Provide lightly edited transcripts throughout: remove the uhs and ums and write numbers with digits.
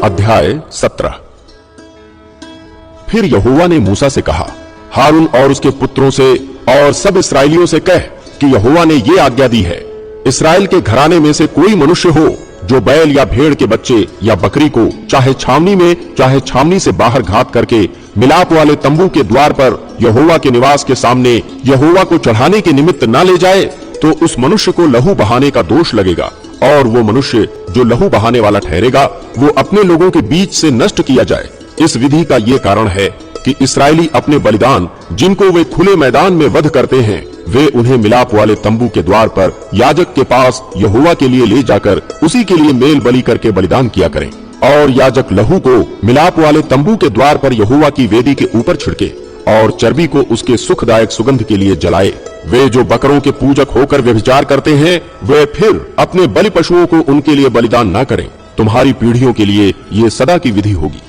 अध्याय 17। फिर यहोवा ने मूसा से कहा, हारून और उसके पुत्रों से और सब इस्राएलियों से कह कि यहोवा ने ये आज्ञा दी है, इस्राएल के घराने में से कोई मनुष्य हो जो बैल या भेड़ के बच्चे या बकरी को चाहे छावनी में चाहे छावनी से बाहर घात करके मिलाप वाले तंबू के द्वार पर यहोवा के निवास के सामने यहोवा को चढ़ाने के निमित्त ना ले जाए, तो उस मनुष्य को लहू बहाने का दोष लगेगा, और वो मनुष्य जो लहू बहाने वाला ठहरेगा वो अपने लोगों के बीच से नष्ट किया जाए। इस विधि का ये कारण है कि इस्राएली अपने बलिदान जिनको वे खुले मैदान में वध करते हैं, वे उन्हें मिलाप वाले तंबू के द्वार पर याजक के पास यहोवा के लिए ले जाकर उसी के लिए मेल बलि करके बलिदान किया करें, और याजक लहू को मिलाप वाले तंबू के द्वार पर यहोवा की वेदी के ऊपर छिड़के और चर्बी को उसके सुखदायक सुगंध के लिए जलाए। वे जो बकरों के पूजक होकर व्यभिचार करते हैं, वे फिर अपने बलि पशुओं को उनके लिए बलिदान न करें। तुम्हारी पीढ़ियों के लिए ये सदा की विधि होगी।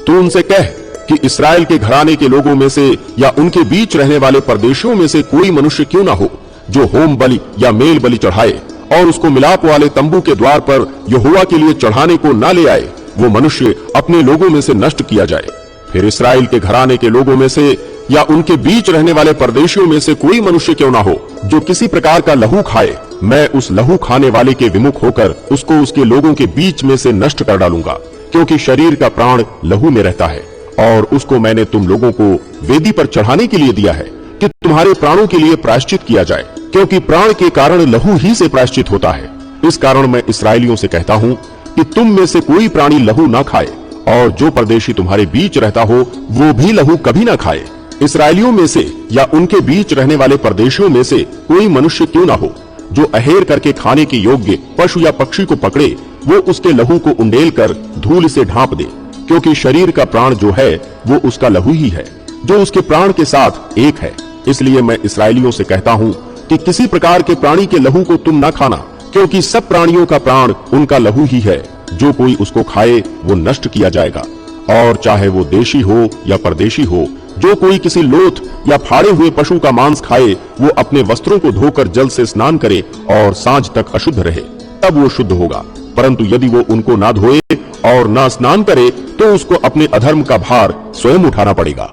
तू उनसे कह कि इस्राएल के घराने के लोगों में से या उनके बीच रहने वाले परदेशियों में से कोई मनुष्य क्यों ना हो जो होम बलि या मेल बलि चढ़ाए और उसको मिलाप वाले तंबू के द्वार पर यहोवा के लिए चढ़ाने को ना ले आए, वो मनुष्य अपने लोगों में से नष्ट किया जाए। फिर इस्राएल के घराने के लोगों में से या उनके बीच रहने वाले परदेशियों में से कोई मनुष्य क्यों ना हो जो किसी प्रकार का लहू खाए, मैं उस लहू खाने वाले के विमुख होकर उसको उसके लोगों के बीच में से नष्ट कर डालूंगा, क्योंकि शरीर का प्राण लहू में रहता है, और उसको मैंने तुम लोगों को वेदी पर चढ़ाने के लिए दिया है कि तुम्हारे प्राणों के लिए प्रायश्चित किया जाए, क्योंकि प्राण के कारण लहू ही से प्रायश्चित होता है। इस कारण मैं इस्राएलियों से कहता हूँ कि तुम में से कोई प्राणी लहू ना खाए, और जो परदेशी तुम्हारे बीच रहता हो वो भी लहू कभी ना खाए। इस्राएलियों में से या उनके बीच रहने वाले परदेशियों में से कोई मनुष्य क्यों ना हो जो अहेर करके खाने के योग्य पशु या पक्षी को पकड़े, वो उसके लहू को उंडेल कर धूल से ढांप दे, क्योंकि शरीर का प्राण जो है वो उसका लहू ही है, जो उसके प्राण के साथ एक है। इसलिए मैं इस्राएलियों से कहता हूँ कि किसी प्रकार के प्राणी के लहू को तुम ना खाना, क्योंकि सब प्राणियों का प्राण उनका लहू ही है। जो कोई उसको खाए वो नष्ट किया जाएगा। और चाहे वो देशी हो या परदेशी हो, जो कोई किसी लोथ या फाड़े हुए पशु का मांस खाए, वो अपने वस्त्रों को धोकर जल से स्नान करे और सांझ तक अशुद्ध रहे, तब वो शुद्ध होगा। परंतु यदि वो उनको ना धोए और ना स्नान करे, तो उसको अपने अधर्म का भार स्वयं उठाना पड़ेगा।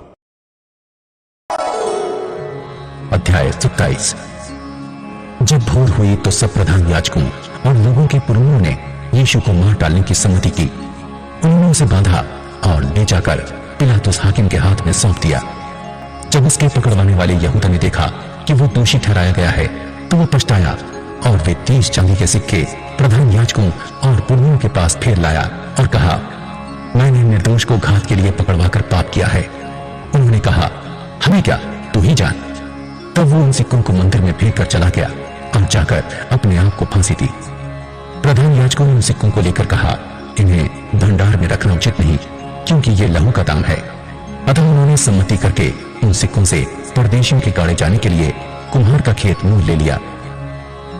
अध्याय 27। जब भोर हुई तो सब प्रधान याजकों और लोगों के पुरनियों ने यीशु को मार डालने की सम्मति की। उन्होंने उसे बांधा और ले जाकर पिलातुस हाकिम के हाथ में सौंप दिया। जब उसके पकड़वाने वाले यहूदा ने देखा कि वो दोषी ठहराया गया है, तो वो पछताया और वे 30 चांदी के सिक्के प्रधान याजकों और पुरनियों के पास फेर लाया और कहा, मैंने निर्दोष को घात के लिए पकड़वा कर पाप किया है। उन्होंने कहा, हमें क्या, तू ही जान। तब वो उन सिक्कों को मंदिर में फेंक कर चला गया और जाकर अपने आप को फांसी दी। प्रधान याजकों ने उन सिक्कों को लेकर कहा, इन्हें भंडार में रखना उचित नहीं, क्योंकि ये लहू का दाम है। अतः उन्होंने सम्मति करके उन सिक्कों से परदेशियों के गाड़े जाने के लिए कुम्हार का खेत मोल ले लिया।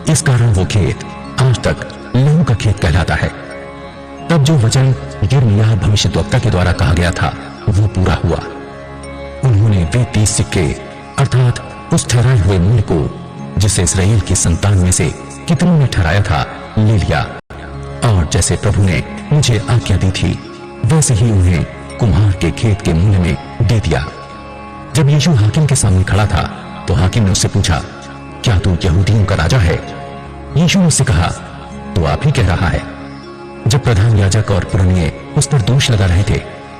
इस कारण वो खेत आज तक लहू का खेत कहलाता है। तब जो वचन यिर्मयाह भविष्यद्वक्ता के द्वारा कहा गया था वो पूरा हुआ। उन्होंने वे 30 सिक्के अर्थात उस ठहराए हुए मूल्य को जिसे इस्राएल की संतान में से कितनों ने ठहराया था ले लिया, और जैसे प्रभु ने मुझे आज्ञा दी थी वैसे ही उन्हें कुम्हार के खेत के मूल्य में दे दिया। जब यीशु हाकिम के सामने खड़ा था तो हाकिम ने उससे पूछा, क्या तू यहूदियों का राजा है? यीशु ने उससे कहा, तो आप ही कह रहा है। जब प्रधान याजक और पुरनिये उस पर दोष लगा रहे थे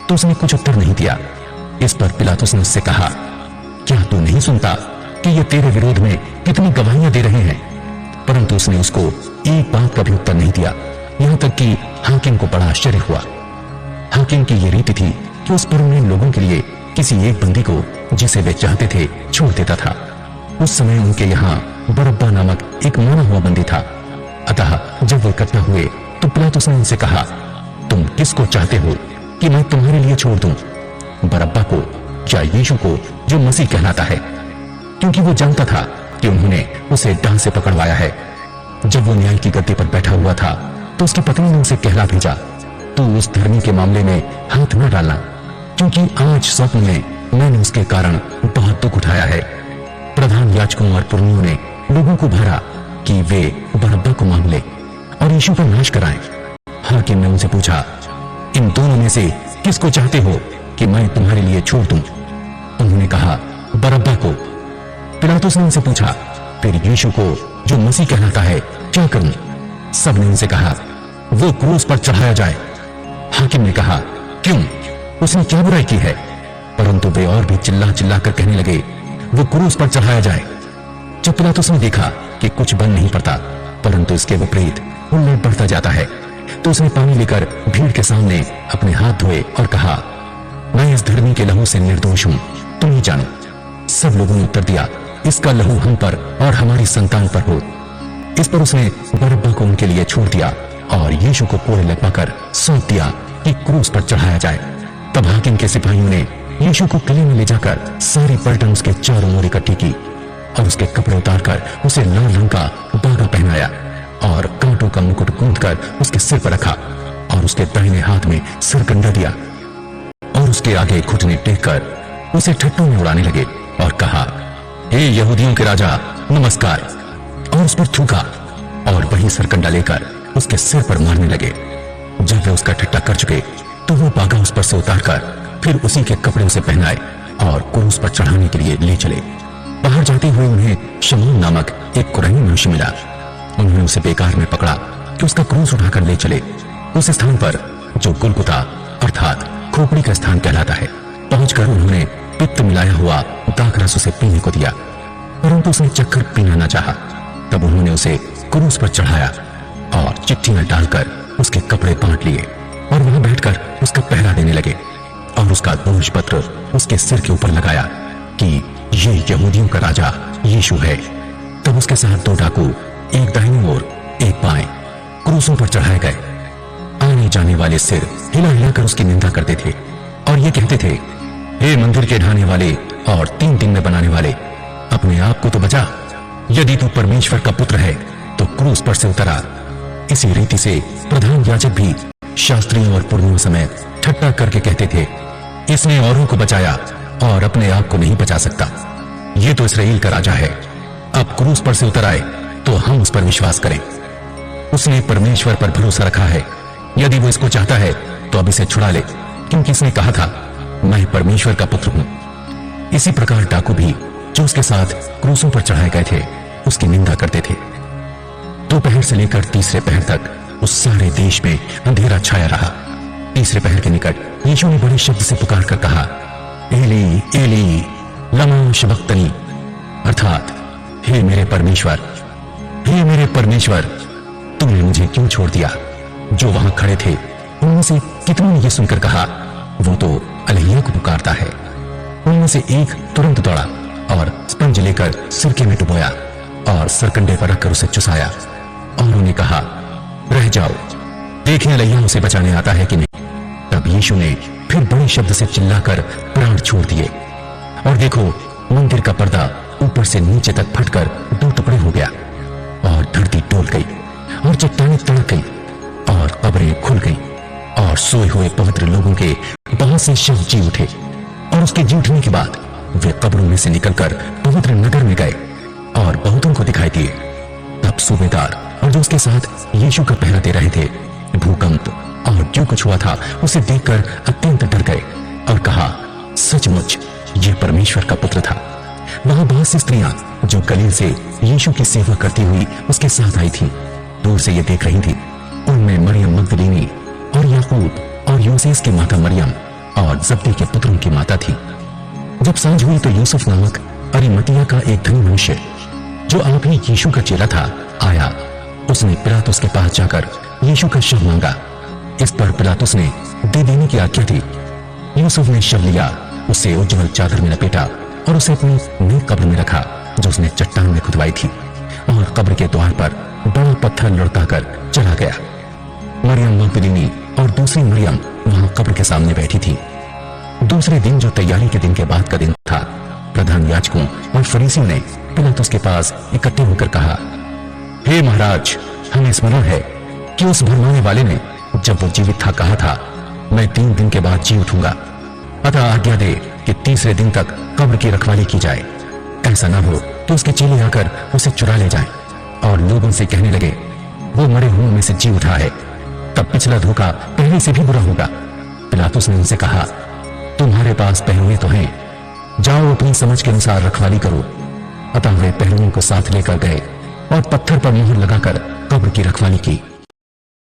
तो उसने कुछ उत्तर नहीं दिया। इस पर पिलातुस ने उससे कहा, क्या तू नहीं सुनता कि ये तेरे विरोध में कितनी गवाहियां दे रहे हैं? परंतु उसने उसको एक बात का भी उत्तर नहीं दिया, यहां तक कि हाकिम को बड़ा आश्चर्य हुआ। हाकिम की ये रीति थी कि उस पुरनिये लोगों के लिए किसी एक बंदी को जिसे वे चाहते थे छोड़ देता था। उस समय उनके यहाँ बरअब्बा नामक एक मारा हुआ बंदी था। अतः जब वे इकट्ठा हुए तो पिलातुस ने उनसे कहा, तुम किसको चाहते हो कि मैं तुम्हारे लिए छोड़ दूं, बरअब्बा को या यीशु को जो मसीह कहलाता है? क्योंकि वो जानता था कि उन्होंने उसे डांस से पकड़वाया है। जब वो न्याय की गद्दी पर बैठा हुआ था तो उसकी पत्नी ने उसे कहला भेजा, तू उस धर्मी के मामले में हाथ न डालना, क्योंकि आज स्वप्न में मैंने उसके कारण बहुत दुख उठाया है। प्रधान याजकों और पुरनियों ने लोगों को भरा कि वे बरअब्बा को मांग ले और यीशु पर नाश कराएं। हाकिम ने उनसे पूछा, इन दोनों में से किसको चाहते हो कि मैं तुम्हारे लिए छोड़ दूं? उन्होंने कहा, बरअब्बा को। पिलातुस ने उनसे पूछा, फिर यीशु को जो मसीह कहलाता है क्या करूं? सबने उनसे कहा, वो क्रूस पर चढ़ाया जाए। हाकिम ने कहा, क्यों? उसने क्या बुराई की है? परंतु वे और भी चिल्ला चिल्ला कर कहने लगे, वो क्रूस पर चढ़ाया जाए। जब पिलातुस ने देखा कि कुछ बन नहीं पड़ता परंतु इसके विपरीत उल्लेख बढ़ता जाता है, तो उसने पानी लेकर भीड़ के सामने अपने हाथ धोए और कहा, मैं इस धर्मी के लहू से निर्दोष हूं, तुम ही जानो। सब लोगों ने उत्तर दिया, इसका लहू हम पर और हमारी संतान पर हो। इस पर उसने बरअब्बा को उनके लिए छोड़ दिया और यीशु को कोड़े लगवाकर सौंप दिया कि क्रूस पर चढ़ाया जाए। तब हाकिम के सिपाहियों ने यीशु को किले में ले जाकर सारी पलटन उसके चारों ओर इकट्ठी की और उसके कपड़े उतारकर उसे लाल रंग का बागा पहनाया और कांटों का मुकुट गूंथकर उसके सिर पर रखा और उसके दाहिने हाथ में सरकंडा दिया और उसके आगे घुटने टेक कर उसे ठट्टों में उड़ाने लगे और कहा, हे यहूदियों के राजा, नमस्कार, और उस पर थूका और वही सरकंडा लेकर उसके सिर पर मारने लगे। जब वे उसका ठट्टा कर चुके तो वो बागा उस पर से उतारकर फिर उसी के कपड़े उसे पहनाए और क्रूस पर चढ़ाने के लिए ले चले। बाहर जाते हुए उन्हें शमून नामक एक कुरैनी मनुष्य मिला। उन्होंने उसे बेकार में पकड़ा कि उसका क्रूस उठाकर ले चले उस स्थान पर जो गुलगुता अर्थात खोपड़ी का स्थान कहलाता है। पहुंचकर उन्होंने पित्त मिलाया हुआ दाखरस उसे पीने को दिया, परंतु उसने चक्कर पीना न चाहा। तब उन्होंने उसे क्रूस पर चढ़ाया और चिट्ठी में डालकर उसके कपड़े बांट लिए और वहां बैठकर उसका पहरा देने लगे और उसका दोष पत्र उसके सिर के ऊपर लगाया कि ये यहूदियों का राजा यीशु है। तब उसके साथ दो डाकू, एक दाहिनी ओर एक बाएं, क्रूसों पर चढ़ाए गए। आने जाने वाले सिर हिला हिला कर उसकी निंदा करते थे और ये कहते थे, हे मंदिर के ढाने वाले और 3 दिन में बनाने वाले, अपने आप को तो बचा। यदि तू परमेश्वर का पुत्र है तो क्रूस पर से उतरा। इसी रीति से प्रधान याजक भी शास्त्रियों और पुरनियों समेत ठट्टा करके कहते थे, इसने औरों को बचाया और अपने आप को नहीं बचा सकता। ये तो इस्राएल का राजा है। अब क्रूस पर से उतर आए तो हम उस पर विश्वास करें। उसने परमेश्वर पर भरोसा रखा है। यदि वो इसको चाहता है तो अब इसे छुड़ा ले, क्योंकि इसने कहा था, मैं परमेश्वर का पुत्र हूं। इसी प्रकार डाकू भी जो उसके साथ क्रूसों पर चढ़ाए गए थे उसकी निंदा करते थे। दोपहर से लेकर तीसरे पहर तक उस सारे देश में अंधेरा छाया रहा। तीसरे पहर के निकट यीशु ने बड़े शब्द से पुकार कर कहा, एली एली लमा शबक्तनी, अर्थात हे मेरे परमेश्वर, हे मेरे परमेश्वर, तुमने मुझे क्यों छोड़ दिया। जो वहां खड़े थे उनमें से कितनों ने यह सुनकर कहा, वो तो एलिय्याह को पुकारता है। उनमें से एक तुरंत दौड़ा और स्पंज लेकर सिरके में डुबोया और सरकंडे पर रखकर उसे चुसाया और उन्हें कहा, रह जाओ, देखें एलिय्याह उसे बचाने आता है कि नहीं। तब यीशु ने फिर बड़े शब्द से चिल्लाकर प्राण छोड़ दिए और देखो, मंदिर का पर्दा ऊपर से नीचे तक फटकर 2 टुकड़े हो गया और धरती डोल गई और चट्टानें तड़क गई और कब्रें खुल गई और सोए हुए पवित्र लोगों के बहुत से शव जी उठे और उसके जी उठने के बाद वे कब्रों में से निकलकर पवित्र नगर में गए और बहुतों को दिखाई दिए। तब सूबेदार और जो उसके साथ यीशु का पहरा दे रहे थे भूकंप और जो कुछ हुआ था उसे देखकर अत्यंत डर गए और कहा, सचमुच ये परमेश्वर का पुत्र था। वहां बहुत सी स्त्रियां जो गलील से यीशु की सेवा करती हुई उसके साथ आई थीं, दूर से ये देख रही थी। उनमें मरियम मगदलीनी और याकूब और यूसेस की माता मरियम और जब्दी के पुत्रों की माता थी। जब सांझ हुई तो यूसुफ नामक अरिमतिया का एक धनी मनुष्य जो आप ही यीशु का चेला था आया। उसने पिलातुस के पास जाकर यीशु का शव मांगा। इस पर पिलातुस ने दे देने की आज्ञा दी। यूसुफ ने शव लिया, उसे उज्जवल चादर में लपेटा और उसे अपनी नई कब्र में रखा जो उसने चट्टान में खुदवाई थी और कब्र के द्वार पर बड़ा पत्थर लुढ़काकर चला गया। मरियम मगदलीनी और दूसरी मरियम वहां कब्र के सामने बैठी थी। दूसरे दिन जो तैयारी के दिन के बाद का दिन था, प्रधान याजकों और फरीसियों ने पिलातुस के पास इकट्ठे होकर कहा, हे महाराज, हमें स्मरण है कि उस भरमाने वाले ने जब वो जीवित था कहा था, मैं 3 दिन के बाद जी उठूंगा। अतः आज्ञा दे कि तीसरे दिन तक कब्र की रखवाली की जाए, ऐसा ना हो तो उसके चेले आकर उसे चुरा ले जाएं और लोगों से कहने लगे, वो मरे हुओं में से जी उठा है। तब पिछला धोखा पहले से भी बुरा होगा। पिलातुस ने उनसे कहा, तुम्हारे पास पहरुए तो हैं, जाओ अपनी समझ के अनुसार रखवाली करो। अतः वे पहरुओं को साथ लेकर गए और पत्थर पर मोहर लगाकर कब्र की रखवाली की।